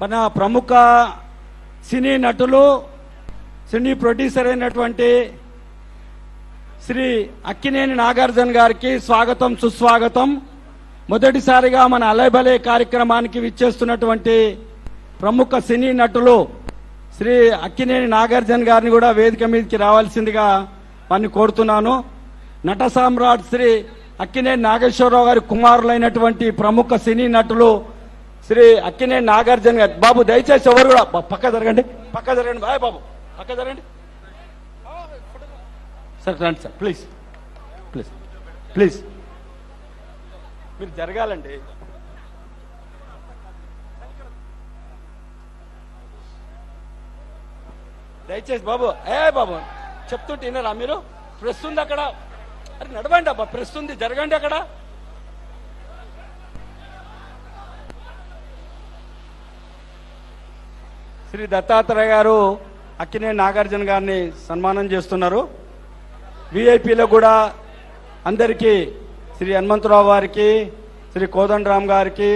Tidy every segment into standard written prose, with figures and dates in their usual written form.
మన ప్రముఖ సినీ నటులు సినీ ప్రొడ్యూసర్ అయినటువంటి శ్రీ అక్కినేని నాగార్జున గారికి స్వాగతం సుస్వాగతం. మొదటిసారిగా మన అలైబలే కార్యక్రమానికి విచ్చేస్తున్నటువంటి ప్రముఖ సినీ నటులు శ్రీ అక్కినేని నాగార్జున గారిని కూడా వేదిక మీదకి రావాల్సిందిగా వారిని కోరుతున్నాను. నట సామ్రాట్ శ్రీ అక్కినేని నాగేశ్వరరావు గారి కుమారులైనటువంటి ప్రముఖ సినీ నటులు శ్రీ అక్కినేని నాగార్జున గారు. బాబు దయచేసి ఎవరు కూడా పక్క జరగండి, పక్క జరగండి. బాయ్ బాబు, పక్క జరగండి సార్. రండి సార్, ప్లీజ్ ప్లీజ్ ప్లీజ్ మీరు జరగాలండి. దయచేసి బాబు, బాబు చెప్తుంటే వినరా మీరు? ప్రెస్ ఉంది అక్కడ, అరే నడవండి అబ్బా, ప్రెస్ ఉంది, జరగండి అక్కడ. శ్రీ దత్తాత్రేయ గారు అక్కినేని నాగార్జున గారిని సన్మానం చేస్తున్నారు. విఐపీలో కూడా అందరికీ శ్రీ హనుమంతరావు గారికి, శ్రీ కోదండరామ్ గారికి,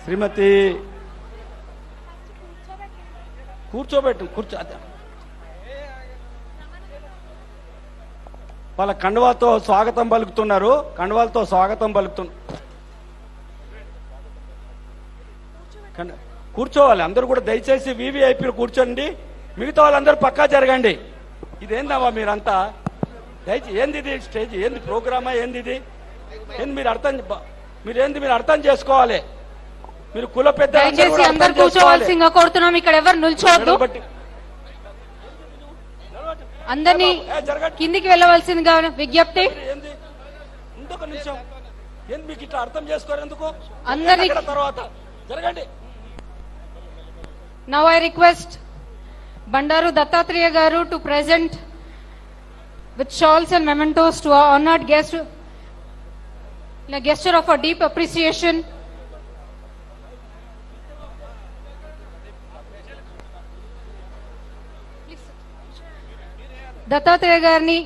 శ్రీమతి కూర్చో వాళ్ళ కండువాతో స్వాగతం పలుకుతున్నారు. కండువాలతో స్వాగతం కూర్చోవాలి అందరూ కూడా. దయచేసి వివిఐపీలు కూర్చోండి, మిగతా వాళ్ళందరూ పక్కా జరగండి. ఇదేందమ్మా మీరంతా? దయచేసి ఏంది ఇది? స్టేజ్ ఏంది? ప్రోగ్రామా ఏంది ఇది? ఏంది మీరు అర్థం చేసుకోవాలి. మీరు కుల పెద్ద కూర్చోవాల్సిందిగా కోరుతున్నాం. ఇక్కడ ఎవరు నిల్చోవద్దు, అందరినీ కిందికి వెళ్ళవలసిందిగా విజ్ఞప్తి. ఇంకొక నిమిషం, ఏంది మీకు ఇట్లా అర్థం చేసుకోరు ఎందుకు? అందరి తర్వాత జరగండి. Now I request Bandaru Dattatreya Garu to present with shawls and mementos to our honored guest in a gesture of a deep appreciation. Dattatreya గారిని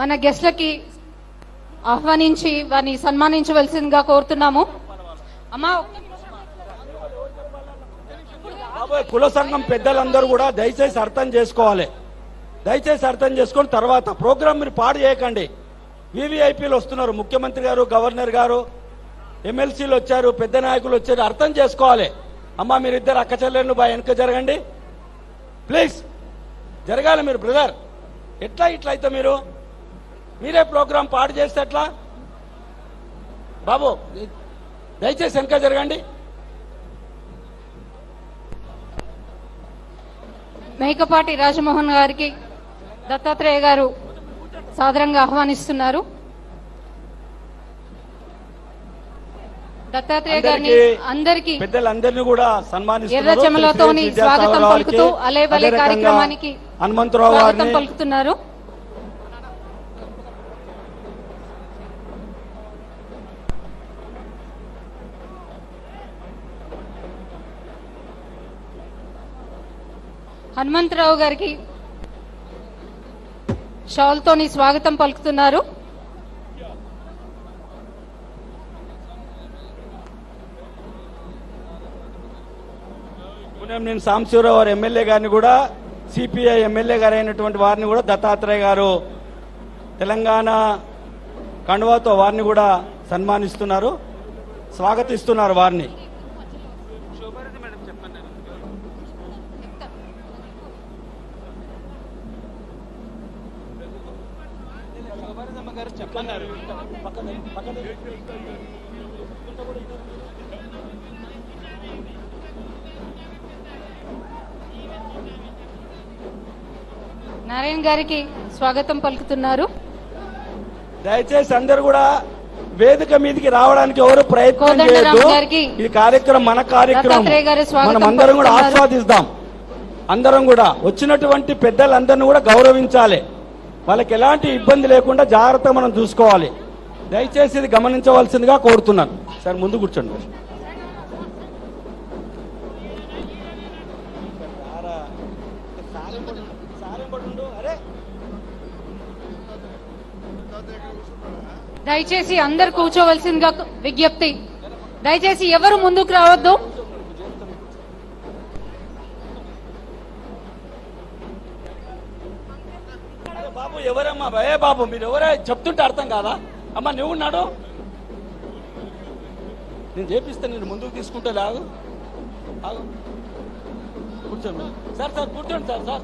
మన గెస్ట్లకి ఆహ్వానించి వారిని సన్మానించవలసిందిగా కోరుతున్నాము. అమ్మా, కుల సంఘం పెద్దలందరూ కూడా దయచేసి అర్థం చేసుకోవాలి. దయచేసి అర్థం చేసుకొని తర్వాత ప్రోగ్రాం మీరు పాడు చేయకండి. వివిఐపీలు వస్తున్నారు, ముఖ్యమంత్రి గారు, గవర్నర్ గారు, ఎమ్మెల్సీలు వచ్చారు, పెద్ద నాయకులు వచ్చారు. అర్థం చేసుకోవాలి. అమ్మా మీరిద్దరు అక్క చెల్లెళ్ళు బాగా వెనక జరగండి ప్లీజ్. జరగాలి మీరు బ్రదర్. ఎట్లా ఇట్లయితే మీరే ప్రోగ్రాం పాడు చేస్తే ఎట్లా? బాబు దయచేసి వెనక జరగండి. మేకపాటి రాజమోహన్ గారికి దత్తాత్రేయ గారు సాదరంగా ఆహ్వానిస్తున్నారు. దత్తాత్రేయ గారిని అందరికీ పెద్దలందరినీ కూడా సన్మానిస్తున్నారు. ఎర్ర చెమలతోని స్వాగతం పలుకుతూ అలేబలే కార్యక్రమానికి హనుమంతరావు స్వాగతం పలుకుతున్నారు. హనుమంతరావు గారికి షాల్తోని స్వాగతం పలుకుతున్నారు. నేను సాంబశివరావు గారు ఎమ్మెల్యే గారిని కూడా, సిపిఐ ఎమ్మెల్యే గారు అయినటువంటి వారిని కూడా దత్తాత్రేయ గారు తెలంగాణ కండువాతో వారిని కూడా సన్మానిస్తున్నారు, స్వాగతిస్తున్నారు వారిని. నారాయణ గారికి స్వాగతం పలుకుతున్నారు. దయచేసి అందరు కూడా వేదిక మీదకి రావడానికి ఎవరు ప్రయత్నం చేయొద్దు. ఈ కార్యక్రమం మన కార్యక్రమం, మనం అందరం కూడా ఆస్వాదిద్దాం. అందరం కూడా వచ్చినటువంటి పెద్దలందరినీ కూడా గౌరవించాలి. వాళ్ళకి ఎలాంటి ఇబ్బంది లేకుండా జాగ్రత్తగా మనం చూసుకోవాలి. దయచేసి ఇది గమనించవలసిందిగా కోరుతున్నాను. సార్ ముందు కూర్చోండి. దయచేసి అందరు కూర్చోవలసిందిగా విజ్ఞప్తి. దయచేసి ఎవరు ముందుకు రావద్దు. బాబు ఎవరమ్మా భయ బాబు మీరు ఎవరే చెప్తుంటే అర్థం కాదా అమ్మా నువ్వు ఉన్నాడు నేను చేపిస్తే నేను ముందుకు తీసుకుంటే లాగు కూర్చోండి సార్ కూర్చోండి సార్